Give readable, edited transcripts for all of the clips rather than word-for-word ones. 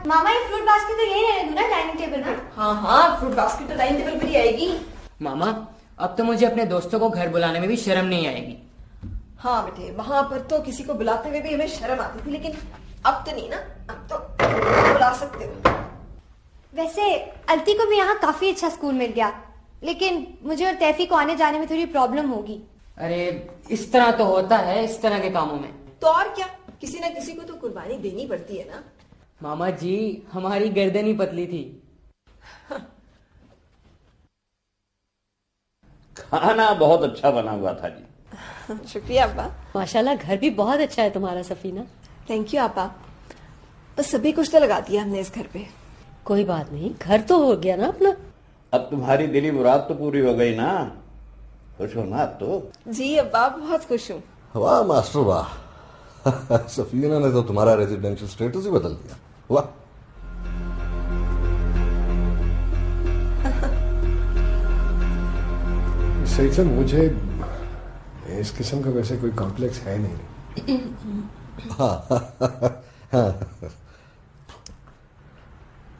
मामा ये fruit basket तो यही रहने दूं ना डाइनिंग टेबल पे? हाँ हाँ, फ्रूट बास्केट तो डाइनिंग टेबल पर ही आएगी। मामा अब तो मुझे अपने दोस्तों को घर बुलाने में भी शर्म नहीं आएगी। हाँ बेटे, वहां पर तो किसी को बुलाते हुए भी हमें शर्म आती थी, लेकिन अब तो नहीं ना, अब तो बुला सकते हो। वैसे अल्ती को भी यहाँ काफी अच्छा स्कूल मिल गया, लेकिन मुझे और तैफी को आने जाने में थोड़ी प्रॉब्लम होगी। अरे इस तरह तो होता है इस तरह के कामों में। तो और क्या, किसी न किसी को तो कुर्बानी देनी पड़ती है ना। मामा जी हमारी गर्दन ही पतली थी। खाना बहुत अच्छा बना हुआ था जी। शुक्रिया अब्बा। माशाल्लाह घर भी बहुत अच्छा है तुम्हारा सफीना। थैंक यू अब्बा। बस सभी कुछ तो लगा दिया हमने इस घर पे। कोई बात नहीं, घर तो हो गया ना अपना। अब तुम्हारी दिली मुराद तो पूरी हो गई ना, खुश हो ना अब तो? जी अब्बा, बहुत खुश हूँ। वाह मास्टर वाह। सफीना ने तो तुम्हारा रेजिडेंशियल स्टेटस ही बदल दिया। वाह। सही से मुझे इस किस्म का वैसे कोई कॉम्प्लेक्स है नहीं।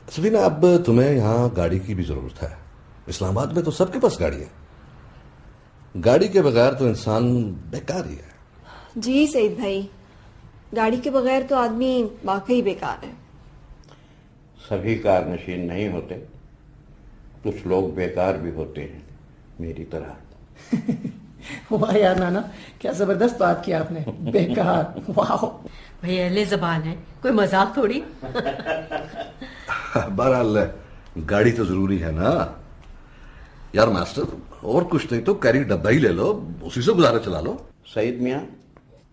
सफीना अब तुम्हें यहाँ गाड़ी की भी जरूरत है। इस्लामाबाद में तो सबके पास गाड़ी है। गाड़ी के बगैर तो इंसान बेकार ही है। जी सईद भाई, गाड़ी के बगैर तो आदमी वाकई बेकार है। सभी कार नशीन नहीं होते, कुछ लोग बेकार भी होते हैं मेरी तरह। वाह यार नाना, क्या जबरदस्त बात किया आपने। बेकार, वाह। भाई अहले ज़बान है, कोई मजाक थोड़ी। बहरहाल गाड़ी तो जरूरी है ना यार मास्टर, और कुछ नहीं तो कैरी डब्बा ही ले लो, उसी से गुजारा चला लो। सईद मियाँ,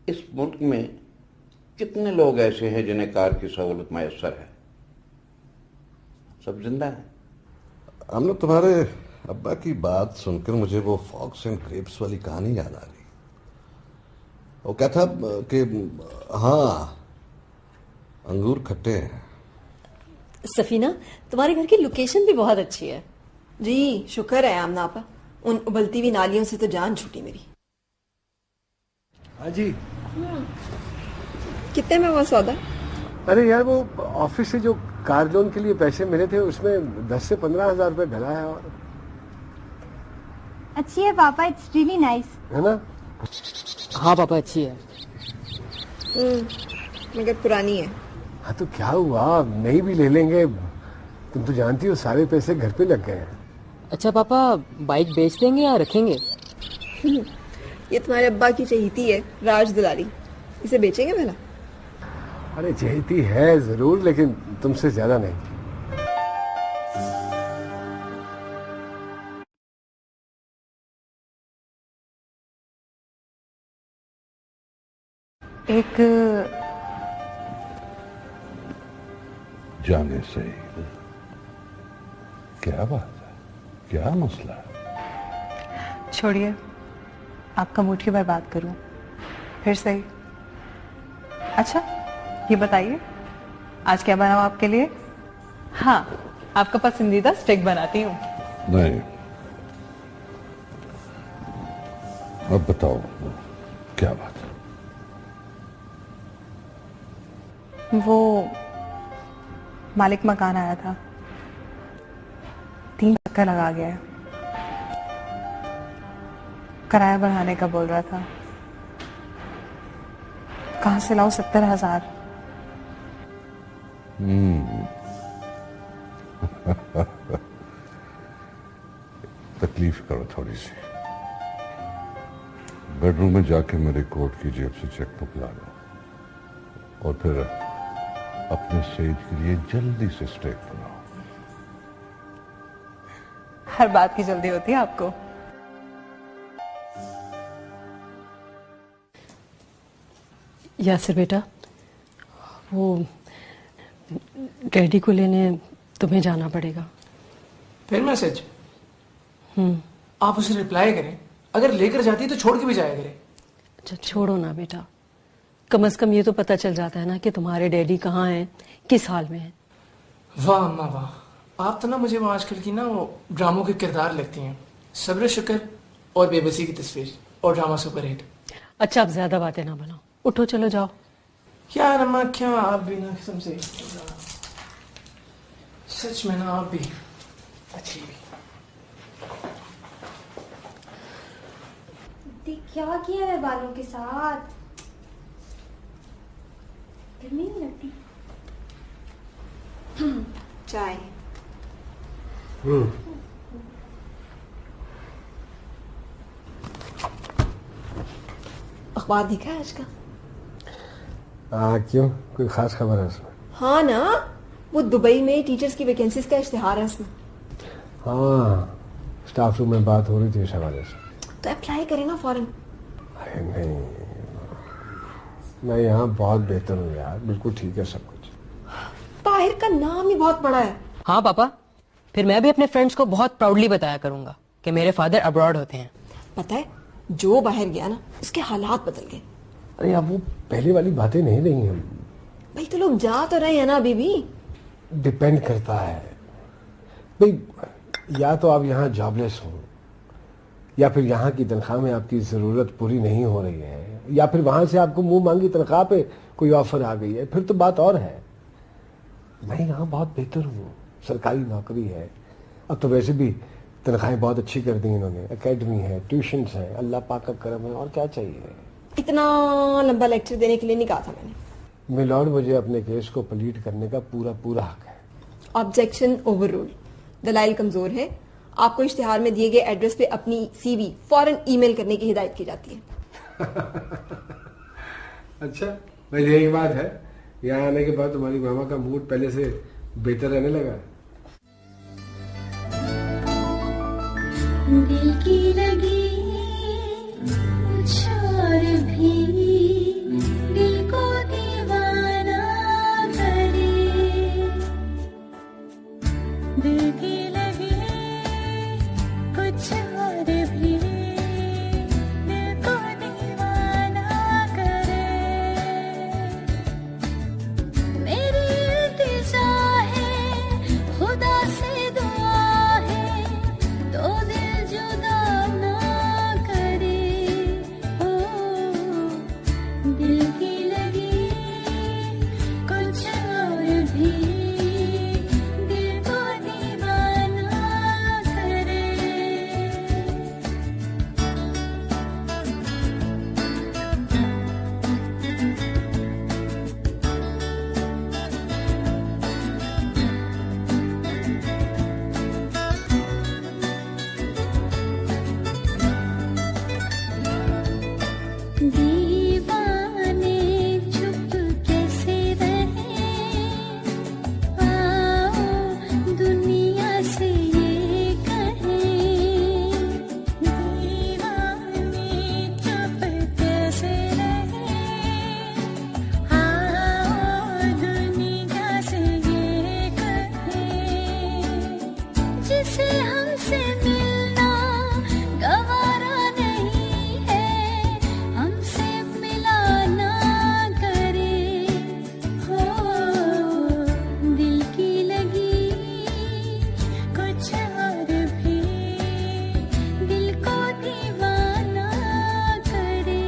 इस मुल्क में कितने लोग ऐसे हैं जिन्हें कार की सहूलत मैसर है? सब जिंदा है। हमने तुम्हारे अब्बा की बात सुनकर मुझे वो फॉक्स एंड ग्रेप्स वाली कहानी याद आ रही। वो क्या था कि हाँ, अंगूर खट्टे हैं। सफीना तुम्हारे घर की लोकेशन भी बहुत अच्छी है। जी शुक्र है आमना आपा, उन उबलती हुई नालियों से तो जान छूटी मेरी। हाँ जी। कितने में वो सौदा? अरे यार, वो ऑफिस से जो कार लोन के लिए पैसे मिले थे उसमें 10 से 15,000 रुपए डला है। और अच्छी है पापा, इट्स रियली नाइस। है ना? हाँ पापा अच्छी है। मगर पुरानी है। हाँ तो क्या हुआ, नई भी ले लेंगे। तुम तो जानती हो सारे पैसे घर पे लग गए हैं। अच्छा पापा, बाइक बेच देंगे या रखेंगे? ये तुम्हारे अब्बा की चहीती है, राज दुलारी। इसे बेचेंगे भला? अरे चहेती है जरूर, लेकिन तुमसे ज्यादा नहीं। एक जाने से क्या बात है, क्या मसला है? छोड़िए, आपका मूड की मैं बात करूं फिर सही। अच्छा ये बताइए आज क्या बनाऊं आपके लिए? हाँ, आपका पसंदीदा स्टेक बनाती हूँ। नहीं, अब बताओ क्या बात है? वो मालिक मकान आया था, 3 चक्कर लगा गया है, किराया बढ़ाने का बोल रहा था। कहाँ से लाऊं 70,000? तकलीफ करो थोड़ी सी। बेडरूम में जाके मेरे कोट की जेब से चेकबुक ला लो और फिर अपने सईद के लिए जल्दी से स्टेक बनाओ। हर बात की जल्दी होती है आपको। यासिर बेटा, वो डैडी को लेने तुम्हें जाना पड़ेगा। फिर मैसेज? आप उसे रिप्लाई करें, अगर लेकर जाती है तो छोड़ के भी जाया करें। अच्छा छोड़ो ना बेटा, कम से कम ये तो पता चल जाता है ना कि तुम्हारे डैडी कहाँ हैं, किस हाल में हैं। वाह अम्मा वाह, आप तो ना मुझे वो आजकल की ना वो ड्रामों के किरदार लगती हैं। सब्र शुक्र और बेबसी की तस्वीर और ड्रामा सुपरहिट। अच्छा अब ज्यादा बातें ना बनाओ, उठो चलो जाओ। यार अम्मा क्या आप भी ना कसम से। सच में ना आप भी अच्छी भी। दीदी क्या किया है बालों के साथ? गर्मी नहीं लगती? चाय। अखबार देखा है आज का? क्यों, कोई खास खबर है उसमें? हाँ ना, वो दुबई में टीचर्स की वैकेंसीज का इश्तिहार है उसमें। हाँ, स्टाफ रूम में बात हो रही थी इस हवाले से। तो अप्लाई करें ना फौरन। अरे नहीं, मैं यहाँ बहुत बेहतर हूँ यार, बिल्कुल ठीक है सब कुछ। ताहिर का नाम ही बहुत बड़ा है। हाँ पापा, फिर मैं भी अपने फ्रेंड्स को बहुत प्राउडली बताया करूंगा कि मेरे फादर अब्रॉड होते हैं। पता है, जो बाहर गया ना उसके हालात बदल गए। अरे अब वो पहले वाली बातें नहीं रही हैं। भाई तो लोग जा तो रहे हैं ना अभी भी। डिपेंड करता है भाई, या तो आप यहाँ जॉबलेस हो, या फिर यहाँ की तनख्वाह में आपकी जरूरत पूरी नहीं हो रही है, या फिर वहां से आपको मुंह मांगी तनख्वाह पे कोई ऑफर आ गई है, फिर तो बात और है। मैं यहाँ बहुत बेहतर हूँ, सरकारी नौकरी है, अब तो वैसे भी तनख्वाहें बहुत अच्छी कर दी इन्होंने, एकेडमी है, ट्यूशन्स है, अल्लाह पाक का करम है, और क्या चाहिए। इतना लंबा लेक्चर देने के लिए नहीं कहा था मैंने। मिलॉर्ड, मुझे अपने केस को प्लीड करने का पूरा पूरा हक है। Objection overruled. दलाइल कमजोर है। आपको इश्तिहार में दिए गए एड्रेस पे अपनी सीवी फौरन ईमेल करने की हिदायत की जाती है। अच्छा, भाई यही बात है, यहाँ आने के बाद तुम्हारी मामा का मूड पहले से बेहतर रहने लगा। दिल की लगी कुछ और भी दिल को दीवाना करे, दिल की लगी कुछ और भी दिल को दीवाना करे। मेरी इल्तिजा है, खुदा से दुआ है, तो दिल जुदा ना करे। ओ दिल की लगी कुछ और भी दिल को दीवाना करे। दीवाने चुप कैसे रहे, आओ दुनिया से ये कहें। दीवाने चुप कैसे रहे, आओ दुनिया से ये कहें। जिसे हमसे मिलना गवारा नहीं है, हमसे मिलाना करे। हो दिल की लगी कुछ और भी दिल को दीवाना करे।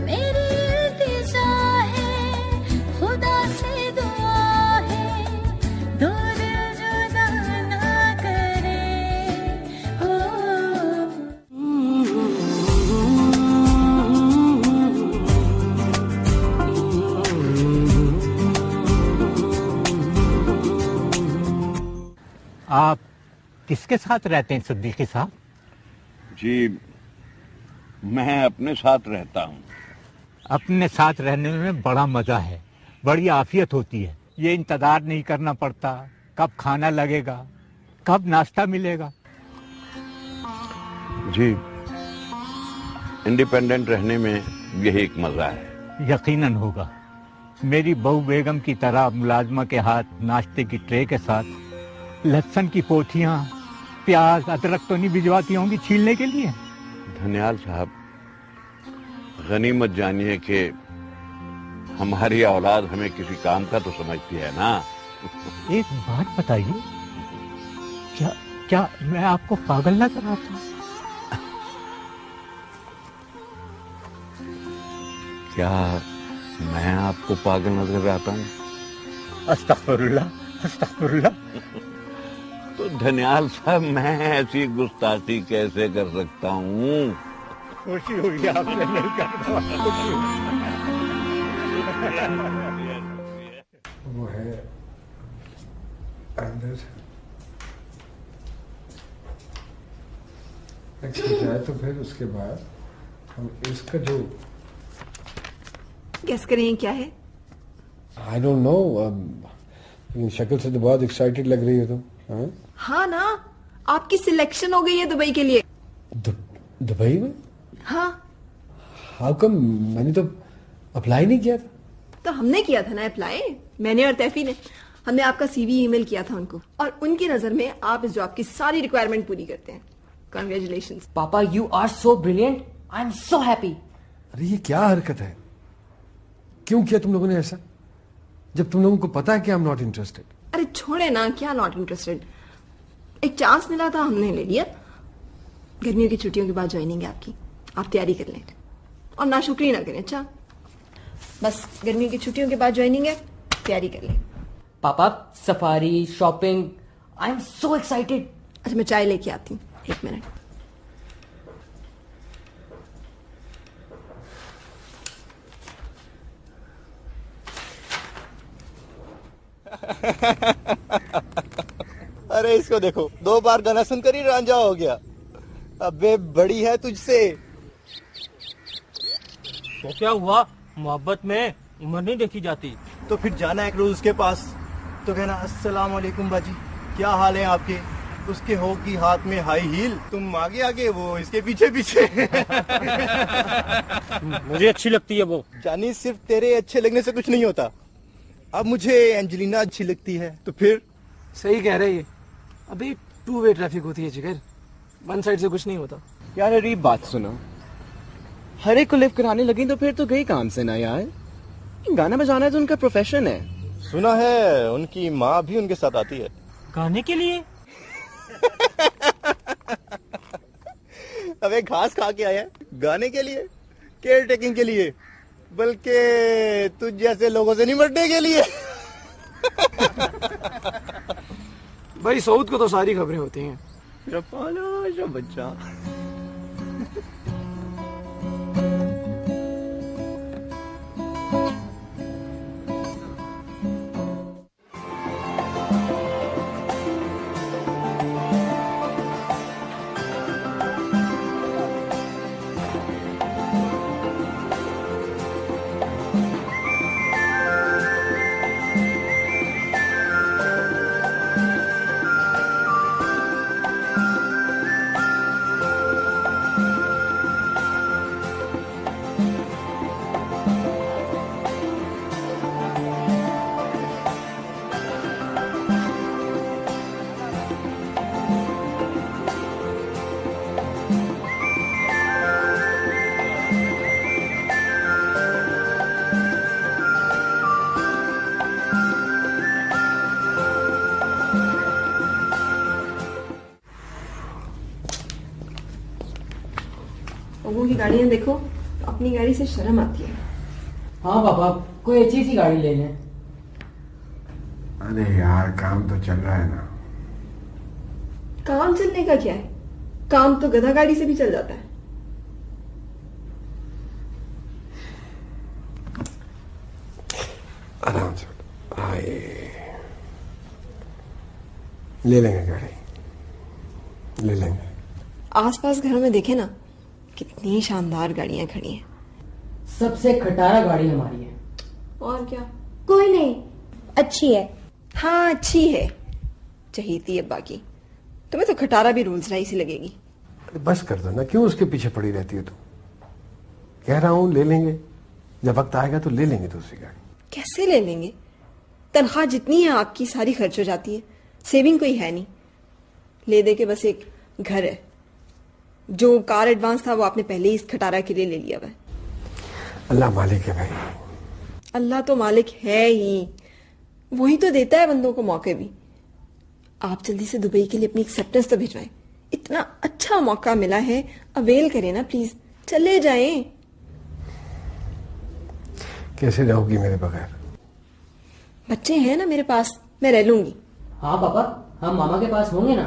मेरी इल्तिजा है, खुदा से दुआ है, दो दिल जुदा ना करे। हो आप किसके साथ रहते हैं सिद्दीकी साहब? जी, मैं अपने साथ रहता हूँ। अपने साथ रहने में बड़ा मजा है, बड़ी आफियत होती है। ये इंतजार नहीं करना पड़ता कब खाना लगेगा, कब नाश्ता मिलेगा। जी, इंडिपेंडेंट रहने में यही एक मजा है। यकीनन होगा। मेरी बहू बेगम की तरह मुलाजमा के हाथ नाश्ते की ट्रे के साथ लहसुन की पोथियां, प्याज, अदरक तो नहीं भिजवाती होंगी छीलने के लिए? धन्याल साहब, गनीमत जानिए कि हमारी औलाद हमें किसी काम का तो समझती है ना। एक बात बताइए, क्या मैं आपको पागल नजर आता हूँ? क्या मैं आपको पागल नजर आता हूँ? अस्तगफुरुल्लाह अस्तगफुरुल्लाह। तो धनियाल साहब, मैं ऐसी गुस्ताखी कैसे कर सकता हूँ? खुशी हुई आपसे मिलकर, खुशी हुई। वो है अंदर जाए तो फिर उसके बाद हम इसका जो गेस करें क्या है? आई डोंट नो, लेकिन शक्ल से तो बहुत एक्साइटेड लग रही हो तुम। हाँ हाँ ना, आपकी सिलेक्शन हो गई है दुबई के लिए। दुबई में? हाँ। How come? मैंने तो अप्लाई नहीं किया था। तो हमने किया था ना अप्लाई, मैंने और तैफी ने। हमने आपका सीवी ईमेल किया था उनको, और उनकी नजर में आप इस जॉब की सारी रिक्वायरमेंट पूरी करते हैं। Congratulations. पापा, you are so brilliant, I am so happy. अरे ये क्या हरकत है? क्यों किया तुम लोगों ने ऐसा, जब तुम लोगों को पता है कि आई एम नॉट इंटरेस्टेड? अरे छोड़े ना, क्या नॉट इंटरेस्टेड, एक चांस मिला था, हमने ले लिया। गर्मियों की छुट्टियों के बाद ज्वाइनिंग है आपकी, आप तैयारी कर लें और नाशुक्री ना करें। अच्छा, बस गर्मियों की छुट्टियों के बाद ज्वाइनिंग है, तैयारी कर लें। पापा, safari, shopping, I am so excited. अच्छा, मैं चाय लेके आती हूँ, 1 मिनट। अरे इसको देखो, 2 बार गाना सुनकर ही रांझा हो गया। अबे बड़ी है तुझसे। तो क्या हुआ, मोहब्बत में उम्र नहीं देखी जाती। तो फिर जाना एक रोज उसके पास, तो कहना अस्सलाम वालेकुम बाजी, क्या हाल है आपके? उसके होगी हाथ में हाई हील, तुम आगे आगे, वो इसके पीछे पीछे। मुझे अच्छी लगती है वो। जानी, सिर्फ तेरे अच्छे लगने से कुछ नहीं होता। अब मुझे एंजेलिना अच्छी लगती है, तो फिर। सही कह रहे हैं। अभी 2 वे ट्रैफिक होती है जिगर, 1 साइड से कुछ नहीं होता। यार अरे बात सुनो, हर एक को लिफ्ट कराने लगी तो फिर तो गई काम से ना यार। गाना बजाना है तो उनका प्रोफेशन है। सुना है उनकी माँ भी उनके साथ आती है गाने के लिए। अबे घास खा के आया गाने के लिए, केयर टेकिंग के लिए, बल्कि तुझ जैसे लोगों से निपटने के लिए। भाई साउथ को तो सारी खबरें होती हैं। बच्चा। लोगों की गाड़ियां देखो, अपनी गाड़ी से शर्म आती है। हाँ पापा, कोई अच्छी सी गाड़ी ले लें। अरे यार काम तो चल रहा है ना। काम चलने का क्या है, काम तो गधा गाड़ी से भी चल जाता है। आराम से आए, ले लेंगे गाड़ी, ले लेंगे। आसपास घरों में देखे ना, कितनी शानदार गाड़ियां खड़ी हैं। सबसे खटारा गाड़ी हमारी है। और क्या? कोई नहीं, अच्छी है। हाँ अच्छी है, चहीती अब्बा की। तुम्हें तो खटारा भी रोल्स रॉयस ही लगेगी। बस कर दो ना, क्यों उसके पीछे पड़ी रहती हो तुम? कह रहा हूं ले लेंगे, जब वक्त आएगा तो ले लेंगे दूसरी गाड़ी। कैसे ले लेंगे? तनख्वाह जितनी है आपकी सारी खर्च हो जाती है, सेविंग कोई है नहीं। ले दे के बस एक घर है, जो कार एडवांस था वो आपने पहले ही इस खटारा के लिए ले लिया हुआ है। अल्लाह मालिक है भाई। अल्लाह तो मालिक है ही, वही तो देता है बंदों को मौके भी। आप जल्दी से दुबई के लिए अपनी एक्सेप्टेंस तो भिजवाएं, इतना अच्छा मौका मिला है, अवेल करें ना प्लीज, चले जाएं। कैसे रहोगी मेरे बगैर? बच्चे हैं ना मेरे पास, मैं रह लूंगी। हाँ पापा, हम मामा के पास होंगे ना।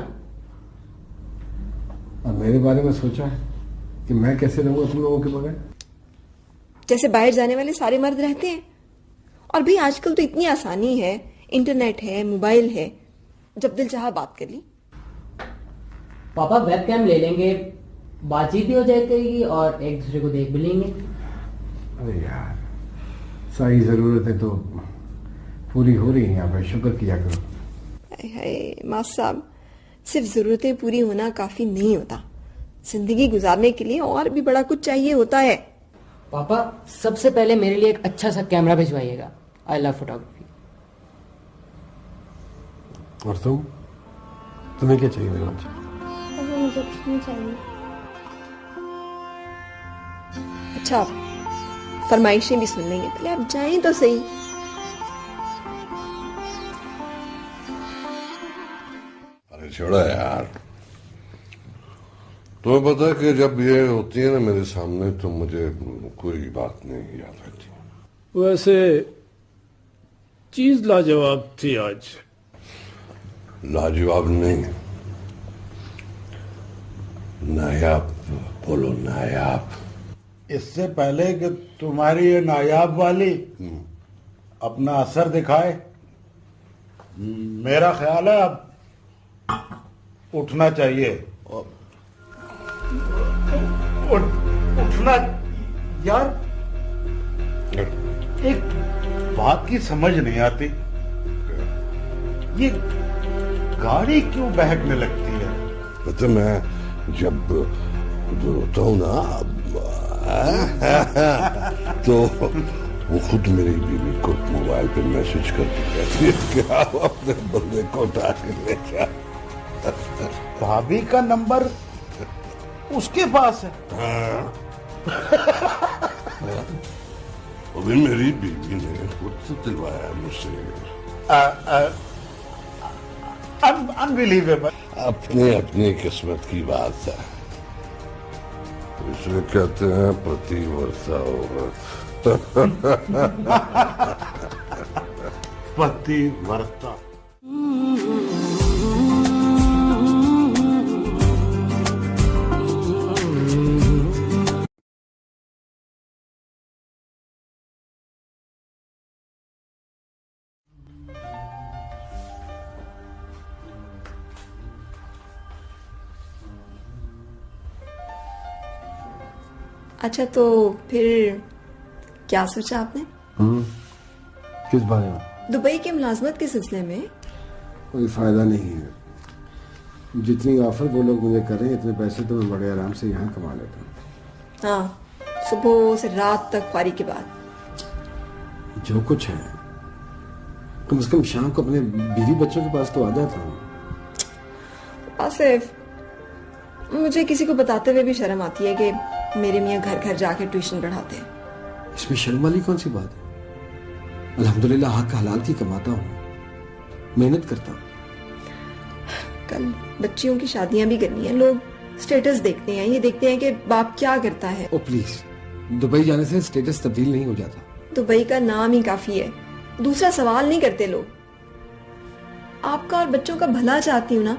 और मेरे बारे में सोचा है कि मैं कैसे रहूंगा तुम लोगों के बगैर? जैसे बाहर जाने वाले सारे मर्द रहते हैं। और भाई आजकल तो इतनी आसानी है, इंटरनेट है, मोबाइल है, जब दिल चाहा बात कर ली। पापा वेबकैम ले लेंगे, बातचीत भी हो जाएगी और एक दूसरे को देख भी लेंगे। अरे यार, सारी जरूरतें तो पूरी हो रही हैं, यहाँ पर शुक्र किया करो। हाय मास साहब, सिर्फ जरूरतें पूरी होना काफी नहीं होता, जिंदगी गुजारने के लिए और भी बड़ा कुछ चाहिए होता है। पापा सबसे पहले मेरे लिए एक अच्छा सा कैमरा भिजवाइएगा। I love photography. और तुम्हें क्या चाहिए मेरे बच्चे? मुझे कुछ नहीं चाहिए। अच्छा, फरमाइशें भी सुन लेंगे, पहले आप जाएं तो सही। अरे छोड़ो यार, तुम्हें पता है कि जब ये होती है ना मेरे सामने तो मुझे कोई बात नहीं याद रहती। वैसे चीज लाजवाब थी आज। लाजवाब नहीं, नायाब बोलो, नायाब। इससे पहले कि तुम्हारी ये नायाब वाली अपना असर दिखाए, मेरा ख्याल है अब उठना चाहिए। उठना यार, एक बात की समझ नहीं आती, ये गाड़ी क्यों बहकने लगती है? पता मैं जब रोता हूं ना तो वो खुद मेरी बीवी को मोबाइल पे मैसेज करके कहती है कि आप अपने बंदे को उठा के ले जा। भाभी का नंबर उसके पास है? अभी मेरी बीवी ने खुद से दिलवाया मुझसे। अनबिलीवेबल। अपनी अपनी किस्मत की बात है, इसे कहते हैं पतिव्रता औरत। पतिव्रता। अच्छा, तो फिर क्या सोचा आपने? किस बारे में? दुबई के मुलाजमत के सिलसिले में? कोई फायदा नहीं है। जितनी ऑफर वो लोग मुझे कर रहे हैं, इतने पैसे तो मैं बड़े आराम से यहाँ कमा लेता हूँ। हाँ, सुबह से रात तक फारी के बाद जो कुछ है, कम से कम शाम को अपने बीवी बच्चों के पास तो आ जाता हूँ। आसिफ, मुझे किसी को बताते हुए भी शर्म आती है कि मेरे मियाँ घर घर जाके ट्यूशन पढ़ाते हैं। इसमें शर्म वाली कौन सी बात है? अल्हम्दुलिल्लाह हक हलाल की कमाता हूँ, मेहनत करता हूँ। कल बच्चियों की शादियां भी करनी है, लोग स्टेटस देखते हैं, ये देखते हैं कि बाप क्या करता है। ओ प्लीज, दुबई जाने से स्टेटस तब्दील नहीं हो जाता। दुबई का नाम ही काफी है, दूसरा सवाल नहीं करते लोग। आपका और बच्चों का भला चाहती हूँ ना,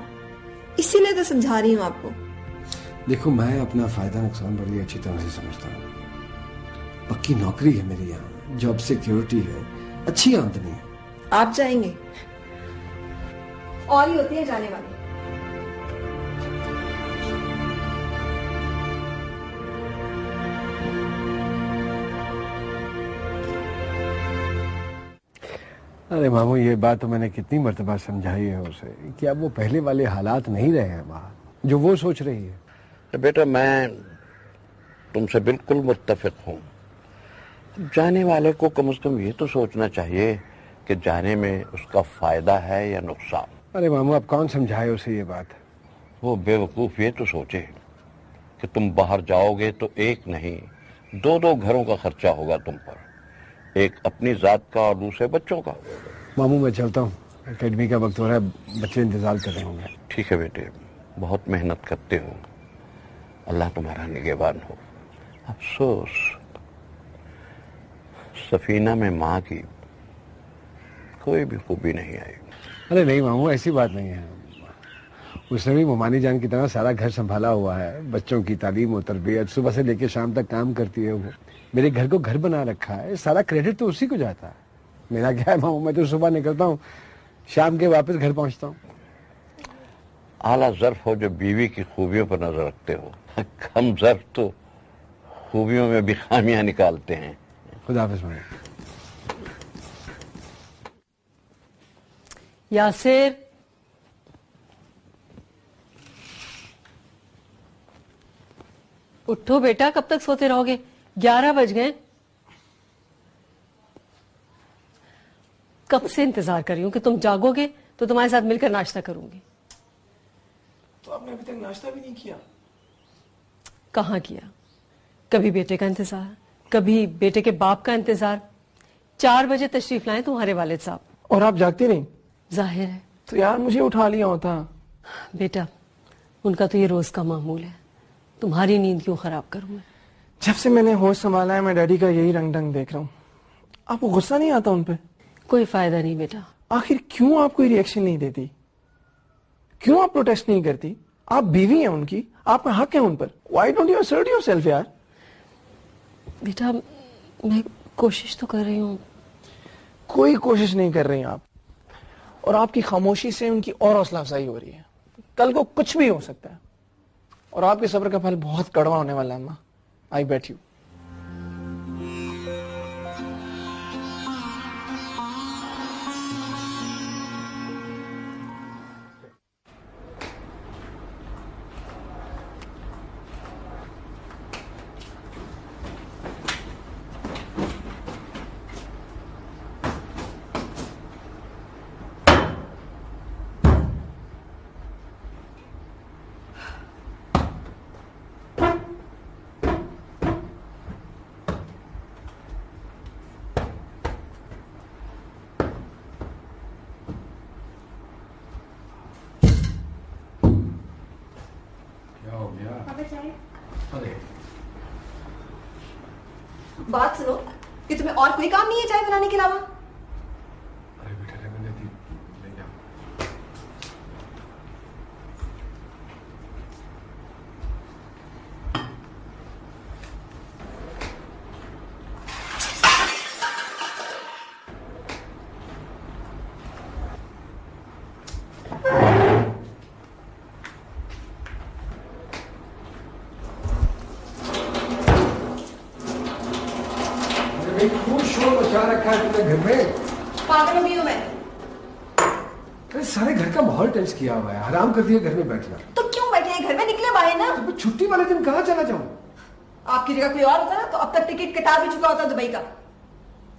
इसीलिए तो समझा रही हूँ आपको। देखो, मैं अपना फायदा नुकसान बड़ी अच्छी तरह से समझता हूँ। पक्की नौकरी है मेरी यहाँ, जॉब सिक्योरिटी है, अच्छी आमदनी है। आप जाएंगे और ही होती है जाने वाली। अरे मामू, ये बात तो मैंने कितनी मर्तबा समझाई है उसे कि अब वो पहले वाले हालात नहीं रहे हैं बाहर, जो वो सोच रही है। तो बेटा, मैं तुमसे बिल्कुल मुत्तफिक हूँ। जाने वाले को कम से कम ये तो सोचना चाहिए कि जाने में उसका फायदा है या नुकसान। अरे मामू, अब कौन समझाए उसे ये बात? वो बेवकूफ ये तो सोचे कि तुम बाहर जाओगे तो एक नहीं, दो दो घरों का खर्चा होगा तुम पर, एक अपनी जात का और दूसरे बच्चों का। मामू, मैं चलता हूँ, एकेडमी का वक्त हो रहा है, बच्चे इंतजार कर रहे होंगे। ठीक है बेटे, बहुत मेहनत करते हो, अल्लाह तुम्हारा निगहबान हो। अफसोस, सफीना में माँ की कोई भी खूबी नहीं आई। अरे नहीं मामू, ऐसी बात नहीं है। उसने भी मोमानी जान की तरह सारा घर संभाला हुआ है, बच्चों की तालीम और तरबियत, सुबह से लेकर शाम तक काम करती है वो। मेरे घर को घर बना रखा है, सारा क्रेडिट तो उसी को जाता है। मेरा क्या है मामू, मैं तो सुबह निकलता हूँ, शाम के वापस घर पहुंचता हूँ। आला ज़र्फ हो जो बीवी की खूबियों पर नजर रखते हो, कम ज़र्फ तो खूबियों में भी खामियां निकालते हैं। खुदा हाफिज़ मामू। यासिर, उठो बेटा, कब तक सोते रहोगे? 11 बज गए। कब से इंतजार कर रही हूं कि तुम जागोगे तो तुम्हारे साथ मिलकर नाश्ता करूंगी। तो आपने अभी तक नाश्ता भी नहीं किया? कहाँ किया? कभी बेटे का इंतजार, कभी बेटे के बाप का इंतजार। 4 बजे तशरीफ लाए तुम्हारे वालिद साहब। और आप जागते नहीं? जाहिर है। तो यार मुझे उठा लिया होता। बेटा, उनका तो ये रोज का मामूल है, तुम्हारी नींद क्यों खराब करूं मैं? जब से मैंने होश संभाला है मैं डैडी का यही रंग ढंग देख रहा हूँ। आपको गुस्सा नहीं आता उन पे? कोई फायदा नहीं बेटा। आखिर क्यों आप कोई रिएक्शन नहीं देती? क्यों आप प्रोटेस्ट नहीं करती? आप बीवी हैं उनकी, आपका हक है उन पर। Why don't you assert yourself यार? बेटा, मैं कोशिश तो कर रही हूँ। कोई कोशिश नहीं कर रही आप, और आपकी खामोशी से उनकी और हौसला अफजाई हो रही है। कल को कुछ भी हो सकता है, और आपके सब्र का फल बहुत कड़वा होने वाला है अम्मा। आई बेट यू। बात सुनो कि तुम्हें और कोई काम नहीं है चाय बनाने के अलावा? अरे बेटा रहने दे, नहीं जा। रखा है तुमने घर में? पागल हो गई हूं मैं। अरे सारे घर का माहौल टेंस किया हुआ है, हराम कर दिया घर में बैठना। तो क्यों बैठे हैं घर में? निकले बाहर ना। तो छुट्टी वाले दिन कहाँ चला जाऊं? आपकी जगह कोई और होता ना तो अब तक टिकट कटा भी चुका होता दुबई का।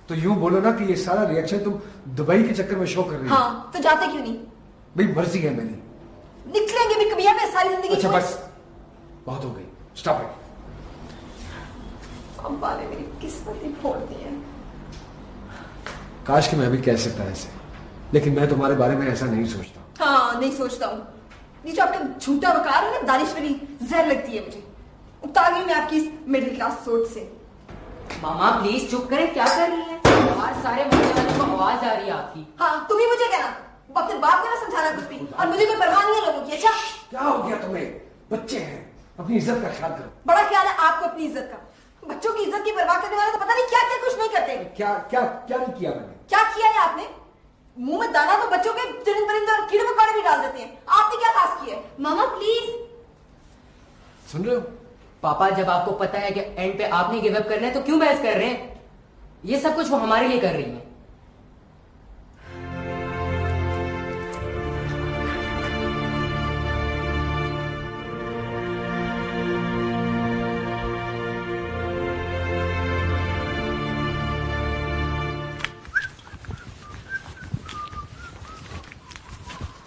तो यूं बोलो ना कि ये सारा रिएक्शन तुम दुबई के चक्कर में शो कर रही हो। हाँ, तो जाते क्यों नहीं? भाई मर्जी है मेरी। निकलेंगे भी कभी मैं सारी जिंदगी। अच्छा बस, बहुत हो गई, स्टॉप इट। अम्मा ने मेरी किस्मत ही फोड़ दी है। काश कि मैं भी कह सकता ऐसे, लेकिन मैं तुम्हारे बारे में ऐसा नहीं सोचता। हाँ, नहीं सोचता हूँ। ये जो आपका झूठा वकार है ना, दानिश्वरी, जहर लगती है मुझे। उतार गई मैं आपकी इस मिडिल क्लास सोच से। मामा प्लीज चुप करें, क्या कर रही हैं? बाहर सारे मोहल्ले वालों को आवाज आ रही है आपकी। हाँ, तुम ही मुझे कहना, अपने बाप को ना समझाना कुछ भी, और मुझे कोई परवाह नहीं है लोगों की। अच्छा क्या हो गया तुम्हें? बच्चे हैं, अपनी इज्जत का ख्याल करो। बड़ा ख्याल है आपको अपनी इज्जत का। बच्चों की इज्जत की परवाह करने वाले तो पता नहीं क्या क्या कुछ नहीं करते। क्या क्या क्या नहीं किया मैंने? क्या किया है आपने? मुंह में दाना तो बच्चों के चरिंद परिंद और कीड़े मकोड़े भी डाल देते हैं। आपने क्या खास किया? मामा प्लीज। सुन रहे हो? पापा जब आपको पता है कि एंड पे आपने गिव अप करना है तो क्यों बहस कर रहे हैं? ये सब कुछ वो हमारे लिए कर रही हैं।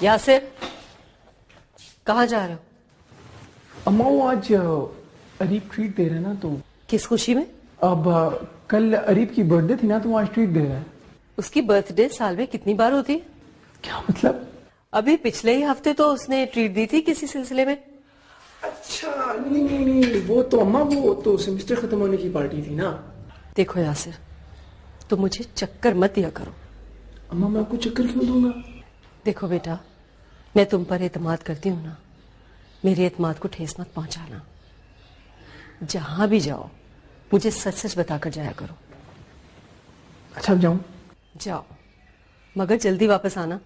यासिर, कहाँ जा रहे हो? अम्मा वो आज अरीब ट्रीट दे रहे हैं ना, तो किस खुशी में? अब कल अरीब की बर्थडे थी ना, तो वो आज ट्रीट दे रहा है। उसकी बर्थडे साल में कितनी बार होती है? क्या मतलब? अभी पिछले ही हफ्ते तो उसने ट्रीट दी थी किसी सिलसिले में। अच्छा नहीं नहीं नहीं, वो तो अम्मा वो तो सेमेस्टर खत्म होने की पार्टी थी ना। देखो यासिर, तुम मुझे चक्कर मत दिया करो। अम्मा मैं आपको चक्कर क्यों दूंगा? देखो बेटा, मैं तुम पर एतमाद करती हूँ ना, मेरे एतमाद को ठेस मत पहुंचाना। जहां भी जाओ मुझे सच सच बताकर जाया करो। अच्छा अब जाऊं? जाओ, मगर जल्दी वापस आना।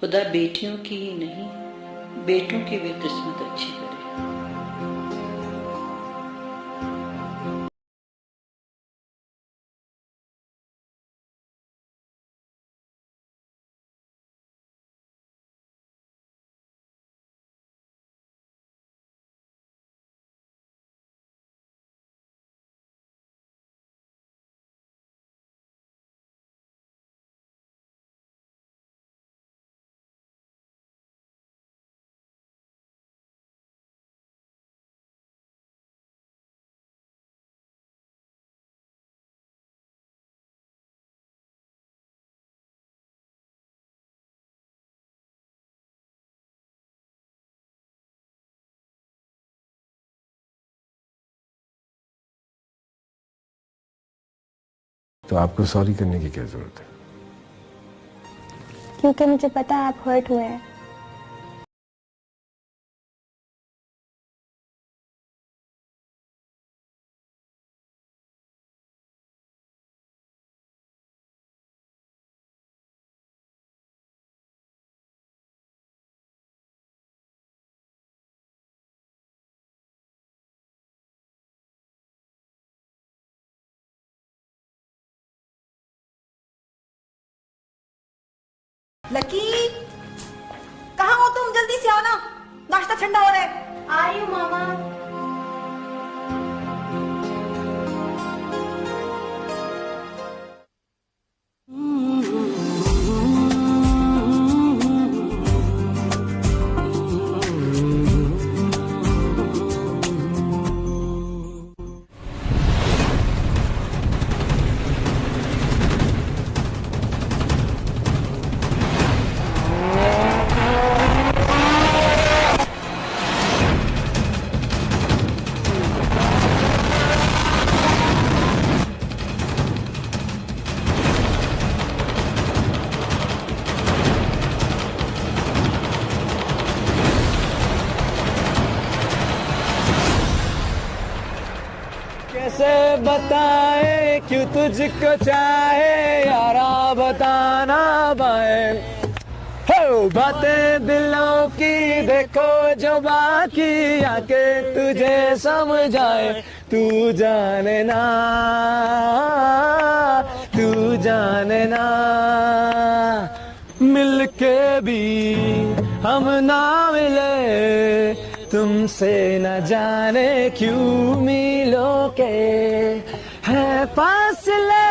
खुदा बेटियों की ही नहीं, बेटों की भी किस्मत अच्छी करे। तो आपको सॉरी करने की क्या जरूरत है? क्योंकि मुझे पता है आप हर्ट हुए हैं। लकी, कहाँ हो तुम? जल्दी से आओ ना, नाश्ता ठंडा हो रहा है। आ रही हूँ मामा। कैसे बताए क्यों तुझको चाहे यारा, बताना पाए हो बातें दिलों की, देखो जो बाकी आके तुझे समझाए। तू जाने ना, तू जाने ना, मिलके भी हम ना मिले, तुमसे न जाने क्यों मिलों के है फासले,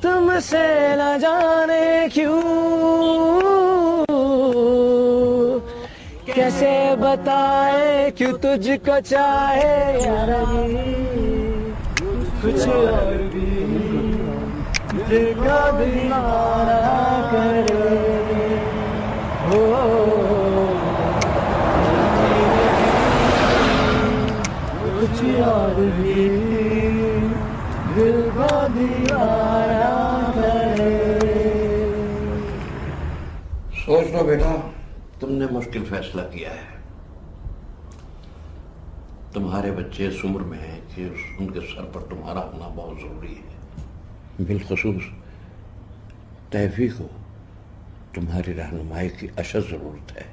तुमसे न जाने क्यों। कैसे बताए क्यों तुझको चाहे यारा, कुछ और भी देखा दीवाना करे हो। कुछ और भी दिल को दीवाना करे। सोच लो बेटा, तुमने मुश्किल फैसला किया है। तुम्हारे बच्चे इस उम्र में हैं कि उनके सर पर तुम्हारा होना बहुत जरूरी है। बिलखुसूस तैफी को तुम्हारी रहनुमाई की अशद जरूरत है।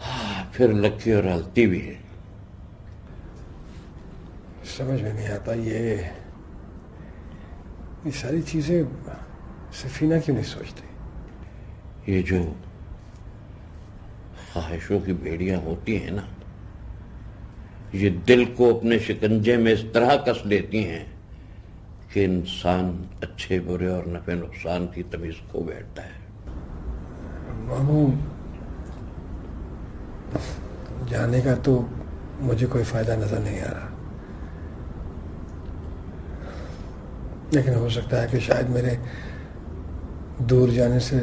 हाँ, फिर लक्की और अलती भी है। समझ में नहीं आता ये सारी चीजें सफीना क्यों नहीं सोचती? ये जो ख्वाहिशों की बेड़ियां होती हैं ना, ये दिल को अपने शिकंजे में इस तरह कस लेती हैं कि इंसान अच्छे बुरे और नफे नुकसान की तमीज खो बैठता है। मामू, जाने का तो मुझे कोई फायदा नजर नहीं आ रहा, लेकिन हो सकता है कि शायद मेरे दूर जाने से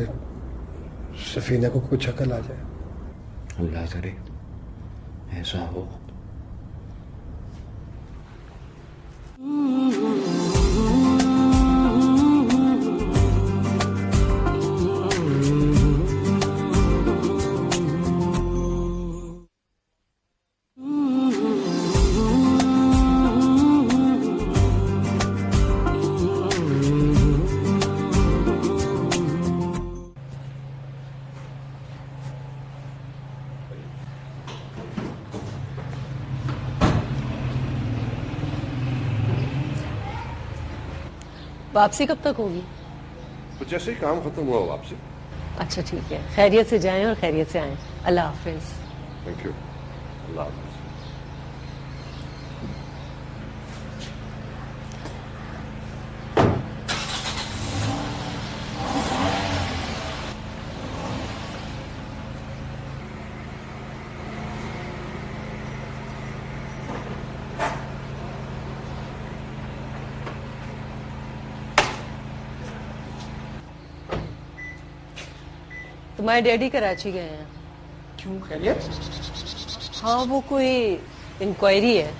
सफीना को कुछ अकल आ जाए। अल्लाह करे। ऐसा हो। वापसी कब तक होगी? तो जैसे ही काम खत्म हुआ वापसी। अच्छा ठीक है, खैरियत से जाएं और खैरियत से आएं। अल्लाह हाफिज। Thank you. अल्लाह हाफिज। तुम्हारे डैडी कराची गए हैं। क्यों, खैरियत? हाँ, वो कोई इंक्वायरी है,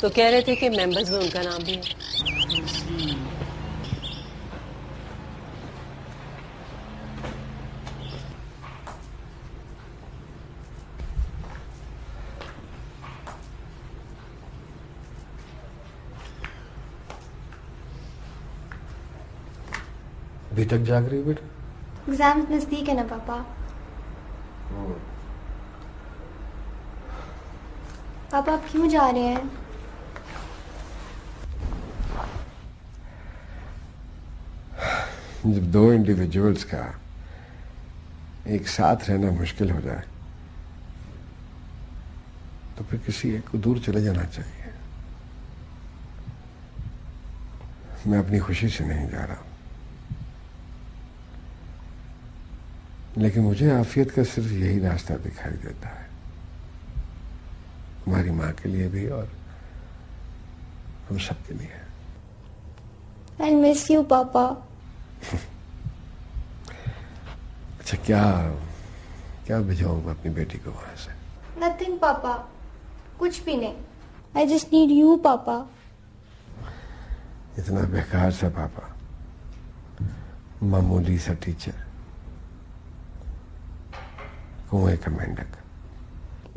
तो कह रहे थे कि मेंबर्स में उनका नाम भी है। अभी तक जाग रही हो बेटा? एग्जाम नजदीक है ना पापा। पापा आप क्यों जा रहे हैं? जब दो इंडिविजुअल्स का एक साथ रहना मुश्किल हो जाए तो फिर किसी एक को दूर चले जाना चाहिए। मैं अपनी खुशी से नहीं जा रहा, लेकिन मुझे आफियत का सिर्फ यही रास्ता दिखाई देता है, हमारी माँ के लिए भी और हम सब के लिए। आई मिस यू पापा। अच्छा, क्या क्या भिजवाऊंगा अपनी बेटी को वहां से? नथिंग पापा, कुछ भी नहीं। आई जस्ट नीड यू पापा। इतना बेकार सा पापा, मामूली सा टीचर, कुएं का मेंढक।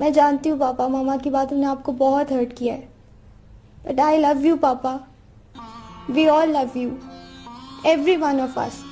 मैं जानती हूँ पापा, मामा की बातों ने आपको बहुत हर्ट किया है, बट आई लव यू पापा। We all love you, every one of us.